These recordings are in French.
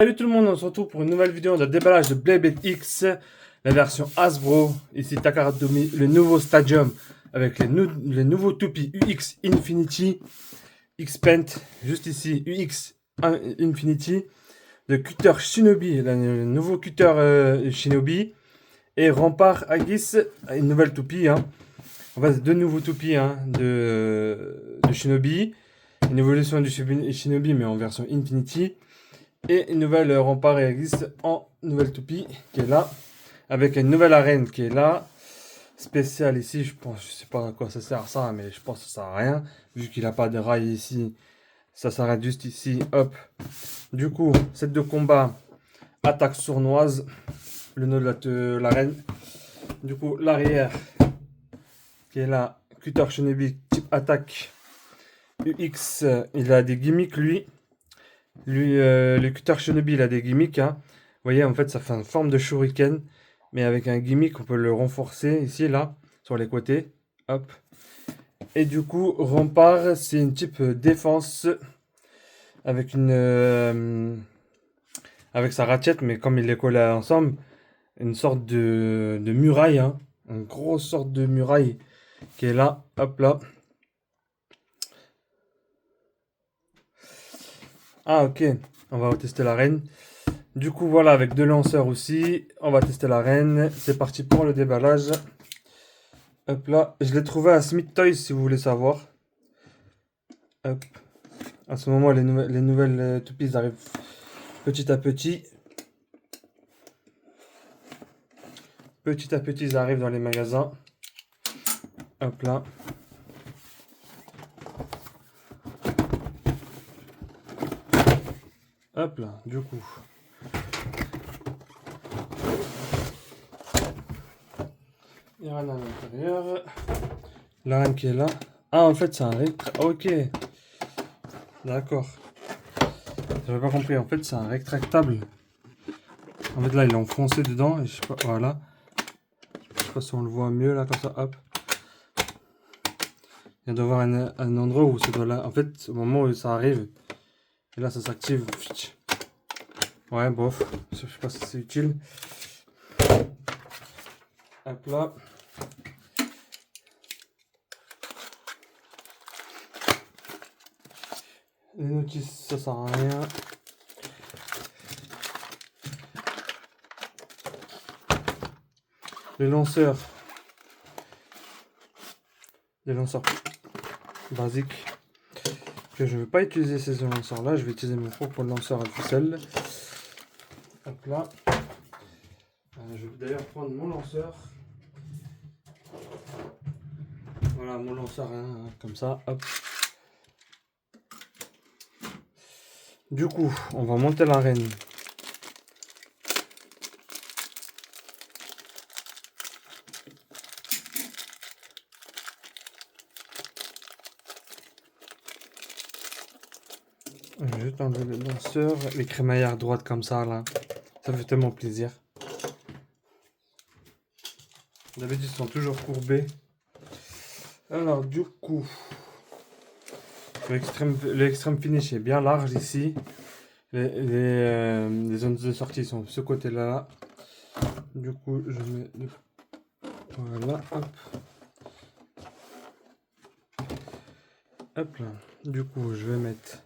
Salut tout le monde, on se retrouve pour une nouvelle vidéo de déballage de Beyblade X, la version Hasbro. Ici Takara Tomy, le nouveau Stadium avec les nouveaux toupies UX Infinity, X-Paint, juste ici UX Infinity, le cutter Shinobi, le nouveau cutter Shinobi, et Rempart Aegis, une nouvelle toupie. En fait, deux nouveaux toupies de Shinobi, une évolution du Shinobi mais en version Infinity. Et une nouvelle rempart et Aegis en nouvelle toupie qui est là. Avec une nouvelle arène qui est là. Spéciale ici, je sais pas à quoi ça sert ça, mais je pense que ça sert à rien. Vu qu'il n'a pas de rail ici, ça s'arrête juste ici, hop. Du coup, set de combat, attaque sournoise, le nœud de l'arène. Du coup, l'arrière qui est là, cutter Shinobi type attaque UX, il a des gimmicks lui. Le cutter Shinobi, il a des gimmicks. Vous voyez, en fait, ça fait une forme de shuriken. Mais avec un gimmick, on peut le renforcer ici, là, sur les côtés. Hop. Et du coup, Rempart, c'est une type défense avec avec sa ratchette, mais comme il les collé ensemble, une sorte de muraille. Une grosse sorte de muraille qui est là. Hop là. Ah, ok. On va tester l'arène. Du coup, voilà, avec deux lanceurs aussi. On va tester l'arène. C'est parti pour le déballage. Hop là. Je l'ai trouvé à Smith Toys si vous voulez savoir. Hop. À ce moment, les nouvelles toupies arrivent petit à petit. Petit à petit, ils arrivent dans les magasins. Hop là. Hop là, du coup. Il y a rien à l'intérieur. L'arène qui est là. Ah, en fait, c'est un ok. D'accord. J'avais pas compris. En fait, c'est un rétractable. En fait, là, il est enfoncé dedans. Et je sais pas, voilà. Je sais pas si on le voit mieux, là, comme ça. Hop. Il doit y avoir un endroit où ça doit là. En fait, au moment où ça arrive, et là, ça s'active. Ouais, bof. Je sais pas si c'est utile. Hop là. Les notices, ça sert à rien. Les lanceurs basiques. Que je ne vais pas utiliser ces lanceurs là, je vais utiliser mon propre lanceur à ficelle. Hop là. Je vais d'ailleurs prendre mon lanceur. Voilà mon lanceur, comme ça, hop. Du coup, on va monter l'arène. Je vais juste enlever le lanceur, les crémaillères droites comme ça là. Ça fait tellement plaisir. D'habitude ils sont toujours courbés. Alors du coup, l'extrême finish est bien large ici. Les zones de sortie sont de ce côté là. Du coup, je mets voilà, hop. Hop là. Du coup, je vais mettre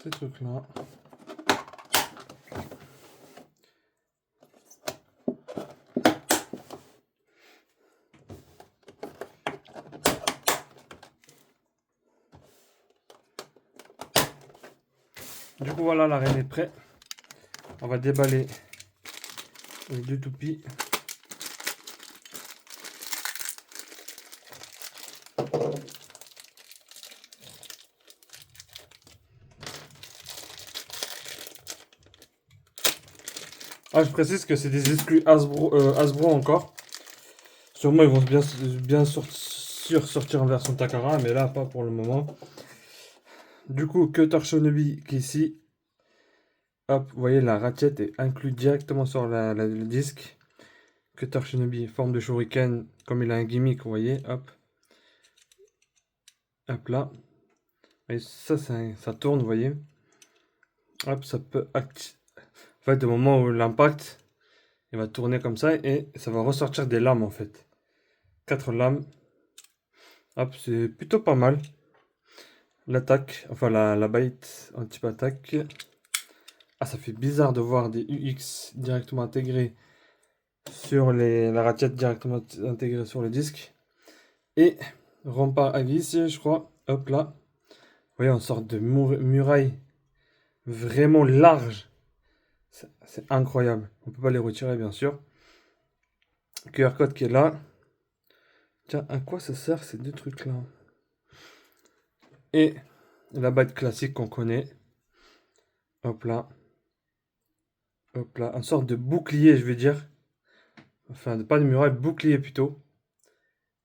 ces trucs là. Du coup, voilà, l'arène est prête. On va déballer les deux toupies. Ah, je précise que c'est des exclus Hasbro encore. Sûrement, ils vont bien sortir en version Takara, mais là, pas pour le moment. Du coup, Cutter Shinobi qui est ici. Hop, vous voyez, la ratchet est inclue directement sur le disque. Cutter Shinobi, forme de shuriken, comme il a un gimmick, vous voyez, hop. Hop là. Et ça tourne, vous voyez. Hop, ça peut En fait, au moment où l'impact, il va tourner comme ça et ça va ressortir des lames en fait. 4 lames. Hop, c'est plutôt pas mal. L'attaque, enfin la bite anti-attaque. Ah, ça fait bizarre de voir des UX directement intégrés sur la ratiette directement intégrée sur le disque. Et rempart à vis, je crois. Hop là. Vous voyez, en sorte de muraille vraiment large. C'est incroyable. On peut pas les retirer, bien sûr. QR code qui est là. Tiens, à quoi ça sert ces deux trucs-là? Et la batte classique qu'on connaît. Hop là. Hop là. Une sorte de bouclier, je vais dire. Enfin, pas de muraille, bouclier plutôt.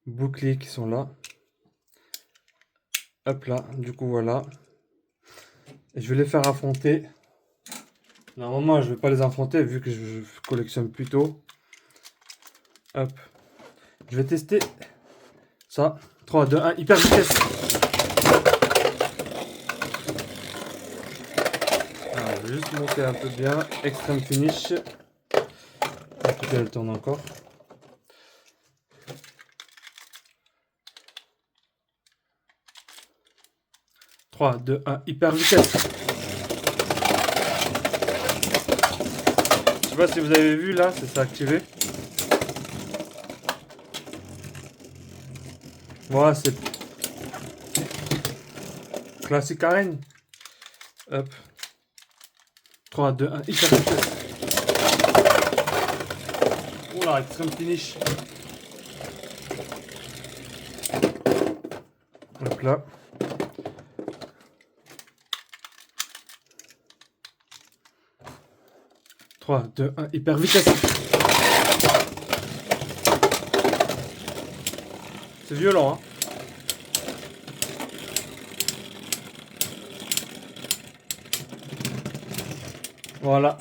Boucliers qui sont là. Hop là. Du coup, voilà. Et je vais les faire affronter. Normalement, je vais pas les affronter vu que je collectionne plutôt. Hop. Je vais tester ça. 3, 2, 1, hyper vitesse. Alors, je vais juste monter un peu bien. Extreme finish. Écoutez, elle tourne encore. Trois, 2, 1, hyper vitesse. Je sais pas si vous avez vu là, c'est ça activé. Voilà, c'est classique arène. Hop. 3, 2, 1, hyper vitesse. Oula, extreme finish. Hop là. Trois, 2, 1, hyper vitesse. C'est violent, hein. Voilà.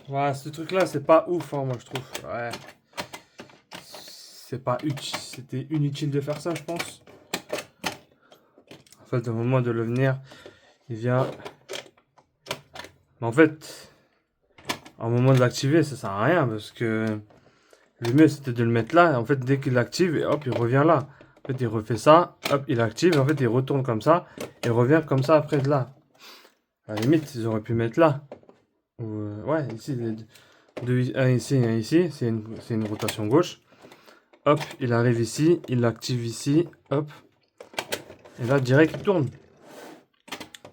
Voilà, ce truc-là, c'est pas ouf, hein, moi, je trouve. Ouais. C'est pas utile. C'était inutile de faire ça, je pense. En fait, au moment de le venir, il vient... Mais en fait, au moment de l'activer, ça sert à rien, parce que... Le mieux, c'était de le mettre là. En fait, dès qu'il l'active, et hop, il revient là. En fait, il refait ça, hop, il active. En fait, il retourne comme ça. Et revient comme ça après de là. À la limite, ils auraient pu mettre là. Ou, ouais, ici, un ici, un ici. C'est une rotation gauche. Hop, il arrive ici. Il l'active ici. Hop. Et là, direct, il tourne.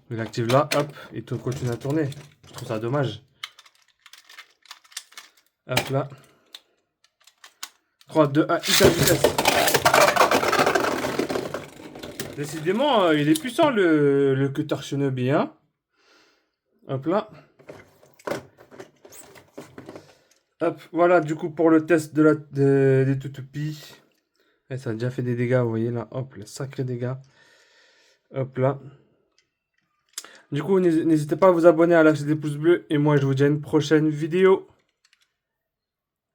Il active là. Hop. Et tout continue à tourner. Je trouve ça dommage. Hop là. 3, 2, 1, hyper vitesse. Décidément, il est puissant le cutter Shinobi, hein. Hop là. Hop, voilà, du coup, pour le test des Tutupi. Et ça a déjà fait des dégâts, vous voyez là. Hop, les sacrés dégâts. Hop là. Du coup, n'hésitez pas à vous abonner, à lâcher des pouces bleus. Et moi, je vous dis à une prochaine vidéo.